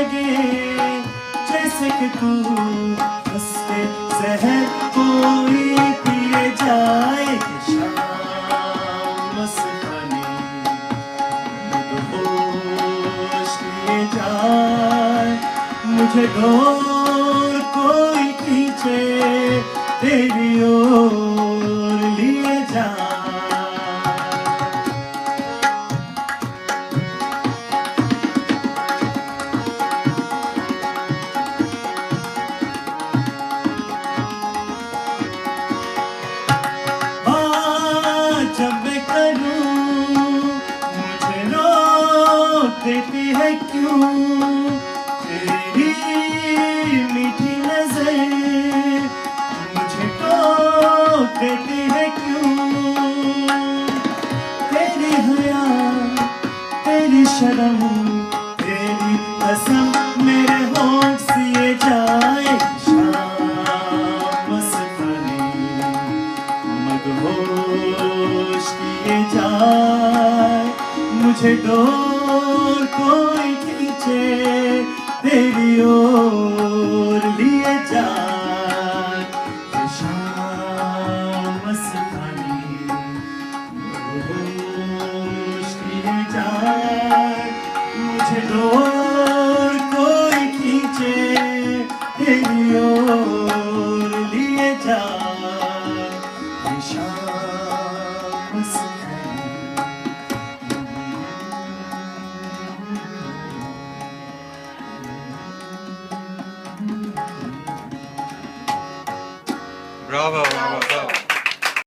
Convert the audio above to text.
लगे जैसे कि तू हंसते जहर कोई पिए जाए कि शाम मस्तानी मदहोश किए जाए मुझे डोर कोई खींचे तेरी ओर लिए जाए जब मैं करूं मुझे रोक देती है क्यों तेरी मीठी नजर मुझे टोक देती है क्यों तेरी हया तेरी शर्म तेरी कसम मेरे होंठ सिए जाए मदहोश किए जाए मुझे डोर कोई खींचे तेरी ओर लिए जाए कि शाम मस्तानी मदहोश किए जाए मुझे डोर कोई खींचे तेरी ओर लिए जाए Bravo, bravo, bravo.